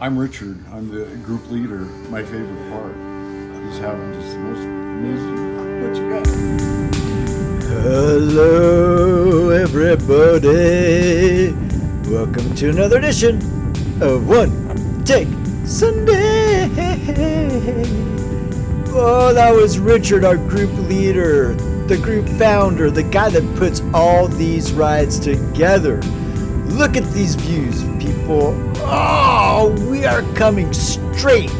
I'm Richard. I'm the group leader. My favorite part is having just the most amazing. What you got? Hello, everybody. Welcome to another edition of One Take Sunday. Oh, that was Richard, our group leader, the group founder, the guy that puts all these rides together. Look at these views, people. Oh, we are coming straight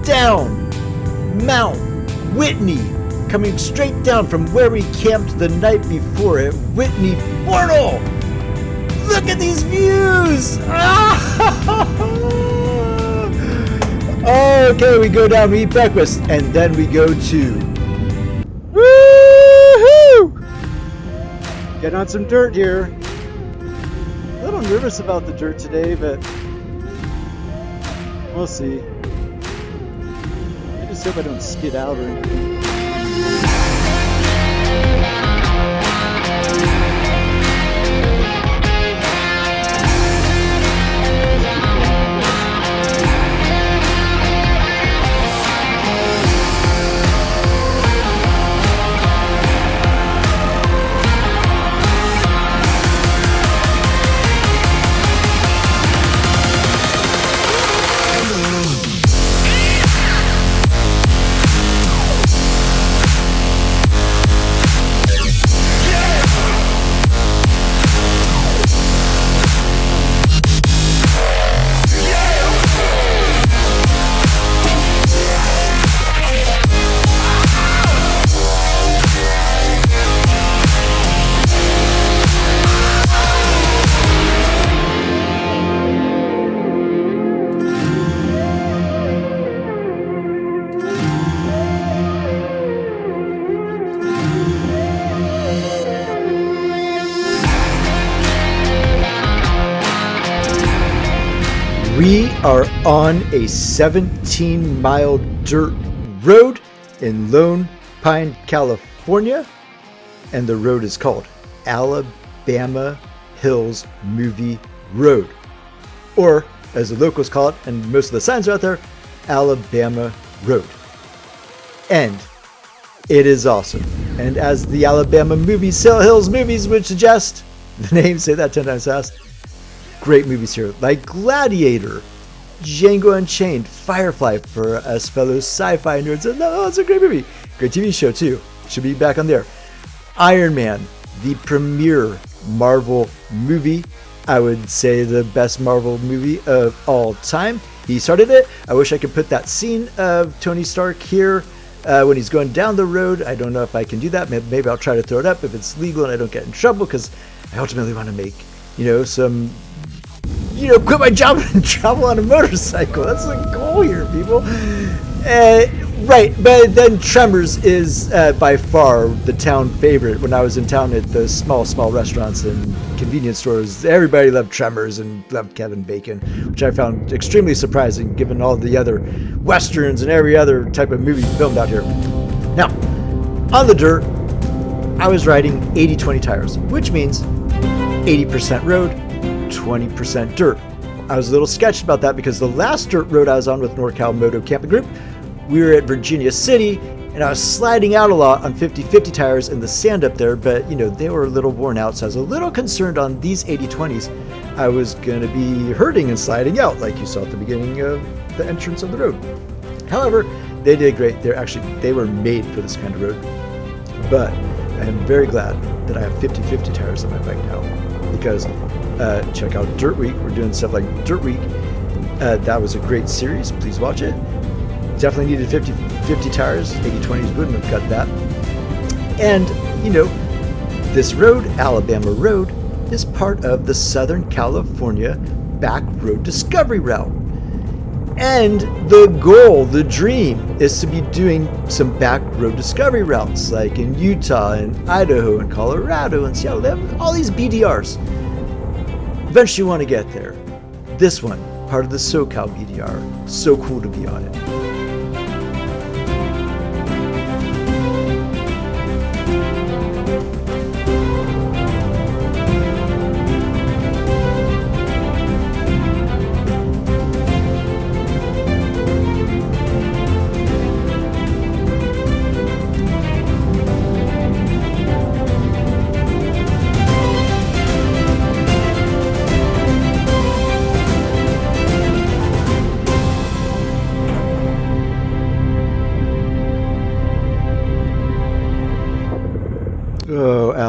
down Mount Whitney, coming straight down from where we camped the night before at Whitney Portal. Look at these views. Okay, we go down, we eat breakfast, and then we go to woohoo! Get on some dirt here. A little nervous about the dirt today, but we'll see. I just hope I don't skid out or anything. We are on a 17-mile dirt road in Lone Pine, California, and the road is called Alabama Hills Movie Road, or as the locals call it, and most of the signs are out there, Alabama Road. And it is awesome. And as the Alabama Hills movies would suggest, the name, say that 10 times fast, great movies here, like Gladiator, Django Unchained, Firefly for us fellow sci-fi nerds. Oh, it's a great movie. Great TV show too. Should be back on there. Iron Man, the premier Marvel movie. I would say the best Marvel movie of all time. He started it. I wish I could put that scene of Tony Stark here when he's going down the road. I don't know if I can do that. Maybe I'll try to throw it up if it's legal and I don't get in trouble, because I ultimately want to make, some quit my job and travel on a motorcycle. That's the goal here, people. Right, but then Tremors is by far the town favorite. When I was in town at the small restaurants and convenience stores, everybody loved Tremors and loved Kevin Bacon, which I found extremely surprising given all the other westerns and every other type of movie filmed out here. Now, on the dirt, I was riding 80-20 tires, which means 80% road, 20% dirt. I was a little sketched about that because the last dirt road I was on with NorCal Moto camping group, we were at Virginia City, and I was sliding out a lot on 50-50 tires in the sand up there, but they were a little worn out, so I was a little concerned on these 80-20s. I was going to be hurting and sliding out like you saw at the beginning of the entrance of the road. However, they did great. They were made for this kind of road, but I am very glad that I have 50-50 tires on my bike now, because check out Dirt Week. We're doing stuff like Dirt Week. That was a great series. Please watch it. Definitely needed 50 tires. 80-20s wouldn't have cut that. And, this road, Alabama Road, is part of the Southern California Back Road Discovery Route. And the goal, the dream, is to be doing some back road discovery routes, like in Utah and Idaho and Colorado and Seattle. They have all these BDRs. Eventually you want to get there. This one, part of the SoCal BDR. So cool to be on it.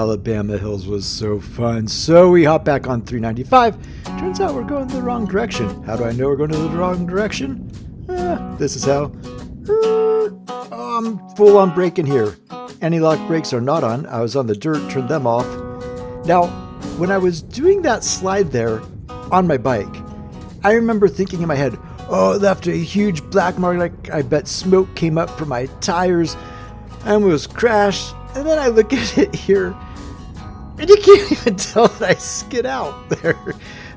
Alabama hills was so fun. So we hop back on 395. Turns out we're going the wrong direction. How do I know we're going to the wrong direction? This is how. I'm full on braking here. Anti-lock brakes are not on. I was on the dirt, turned them off. Now, when I was doing that slide there on my bike, I remember thinking in my head, oh, it left a huge black mark. Like I bet smoke came up from my tires. I almost crashed. And then I look at it here, and you can't even tell that I skid out there.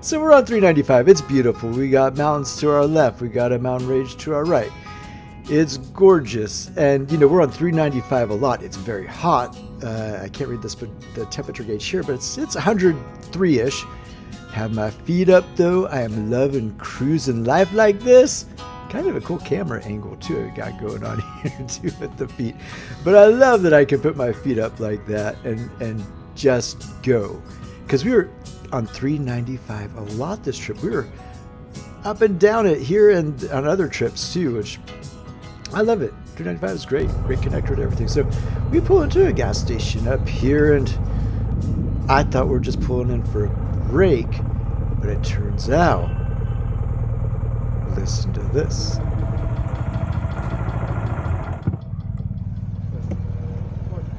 So we're on 395. It's beautiful. We got mountains to our left. We got a mountain range to our right. It's gorgeous. And, you know, we're on 395 a lot. It's very hot. I can't read this, but the temperature gauge here, but it's 103-ish. Have my feet up, though. I am loving cruising life like this. Kind of a cool camera angle, too, I got going on here, too, with the feet. But I love that I can put my feet up like that and just go. Because we were on 395 a lot this trip. We were up and down it here and on other trips, too, which I love it. 395 is great. Great connector to everything. So we pull into a gas station up here, and I thought we were just pulling in for a break. But it turns out, listen to this.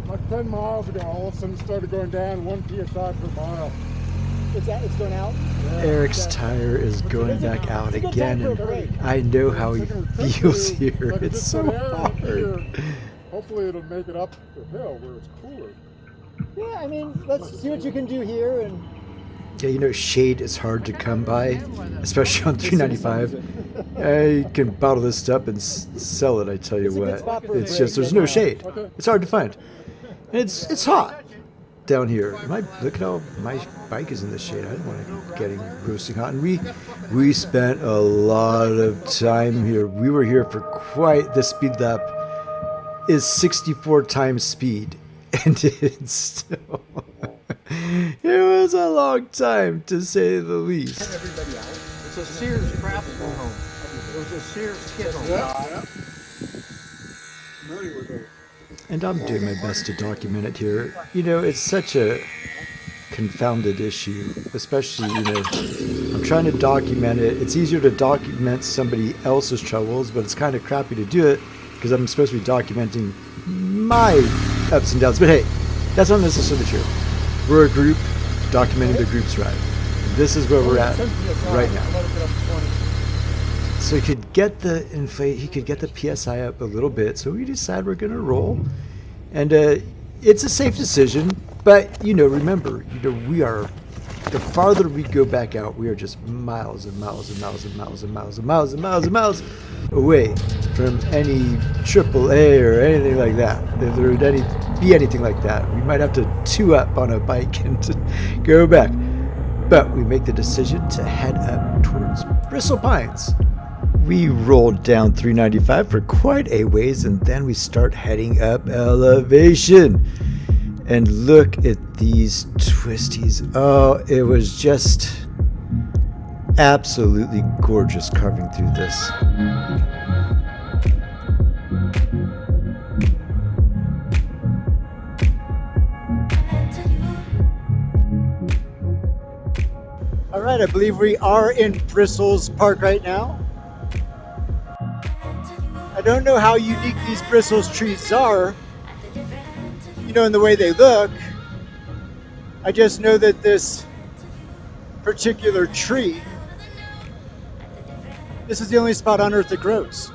Like 10 miles ago, all of a sudden started going down 1 psi per mile. It's going out? Yeah. Eric's tire is going back out again, and I know how he feels here. It's so hard. Hopefully it'll make it up the hill where it's cooler. Yeah, I mean, let's see what you can do here. And Yeah, you know, shade is hard to come by, especially on 395. You can bottle this up and sell it, I tell you what. It's just, there's no shade. It's hard to find. And it's hot down here. Look at how my bike is in the shade. I don't want it getting roasting hot. And we spent a lot of time here. We were here for quite, the speed lap is 64 times speed. And it's still, it was a long time, to say the least. Everybody out. It's a Sears craftsman home. It was a Sears kid home. Yeah. And I'm doing my best to document it here. You know, it's such a confounded issue, especially, you know, I'm trying to document it. It's easier to document somebody else's troubles, but it's kind of crappy to do it because I'm supposed to be documenting my ups and downs. But hey, that's not necessarily true. We're a group documenting the group's ride. This is where we're at right now. So he could get the PSI up a little bit. So we decide we're gonna roll, and it's a safe decision. But you know, remember, you know, we are, the farther we go back out, we are just miles and miles and miles and miles and miles and miles and miles and miles away from any AAA or anything like that. If there would be anything like that, we might have to two up on a bike and to go back. But we make the decision to head up towards Bristol Pines. We rolled down 395 for quite a ways, and then we start heading up elevation. And look at these twisties. Oh, it was just absolutely gorgeous carving through this. All right, I believe we are in Bristol's Park right now. I don't know how unique these Bristol's trees are, you know, in the way they look. I just know that this particular tree, this is the only spot on Earth that grows.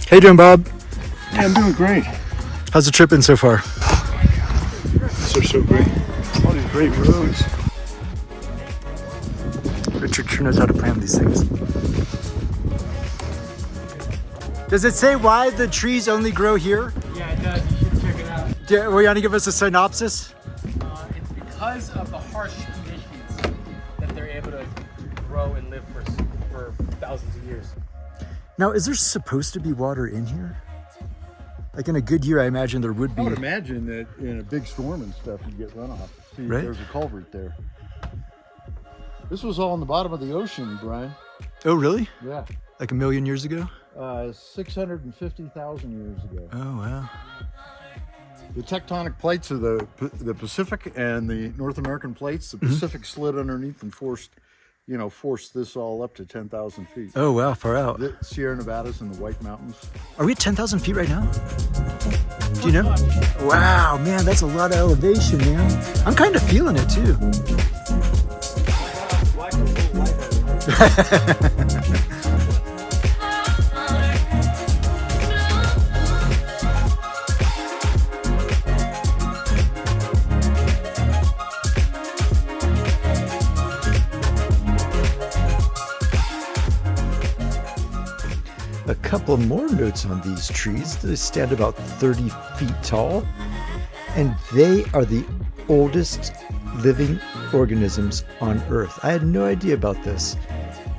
How you doing, Bob? Yeah, I'm doing great. How's the trip been so far? So great. All these great roads. Richard sure knows how to plan these things. Does it say why the trees only grow here? Yeah, it does. You should check it out. Will you want to give us a synopsis? It's because of the harsh conditions that they're able to grow and live for thousands of years. Now, is there supposed to be water in here? Like in a good year, I imagine there would be. I would imagine that in a big storm and stuff, you get runoff. See, Right. There's a culvert there. This was all in the bottom of the ocean, Brian. Oh, really? Yeah. Like a million years ago? 650,000 years ago. Oh, wow. The tectonic plates of the Pacific and the North American plates, the Pacific slid underneath and forced this all up to 10,000 feet. Oh, wow, far out. The Sierra Nevadas and the White Mountains. Are we at 10,000 feet right now? Do you know? Wow, man, that's a lot of elevation, man. I'm kind of feeling it, too. A couple more notes on these trees. They stand about 30 feet tall, and they are the oldest living organisms on Earth. I had no idea about this.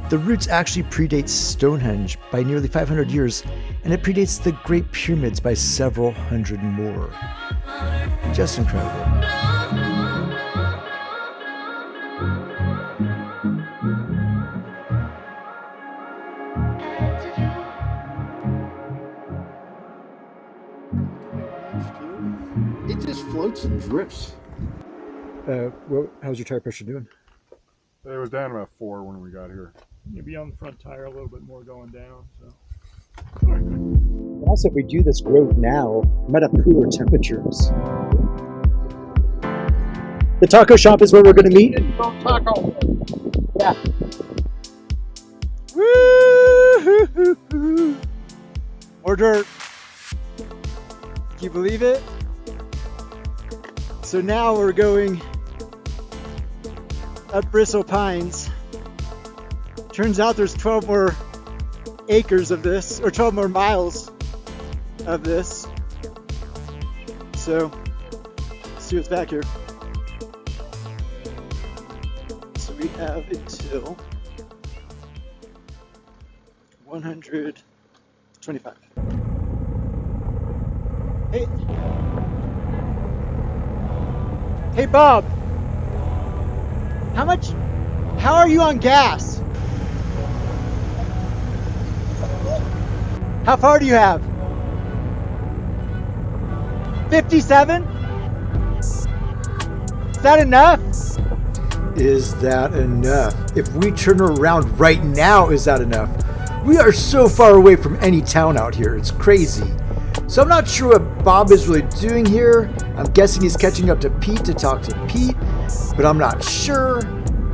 The roots actually predate Stonehenge by nearly 500 years, and it predates the Great Pyramids by several hundred more. Just incredible. It just floats and drifts. How's your tire pressure doing? It was down about 4 when we got here. You'll be on the front tire a little bit more going down. So. Also, if we do this road now, we might have cooler temperatures. The taco shop is where we're going to meet. Taco! Yeah. Woo! More dirt. Can you believe it? So now we're going up Bristle Pines. Turns out there's 12 more acres of this, or 12 more miles of this. So, let's see what's back here. So we have until 125. Hey Bob, how are you on gas? How far do you have? 57? Is that enough? Is that enough? If we turn around right now, is that enough? We are so far away from any town out here, it's crazy. So I'm not sure what Bob is really doing here. I'm guessing he's catching up to Pete to talk to Pete, but I'm not sure.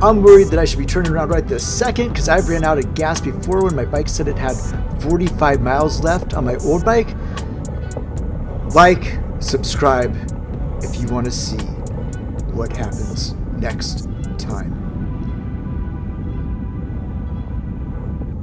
I'm worried that I should be turning around right this second because I've ran out of gas before when my bike said it had 45 miles left on my old bike. Like, subscribe if you want to see what happens next time.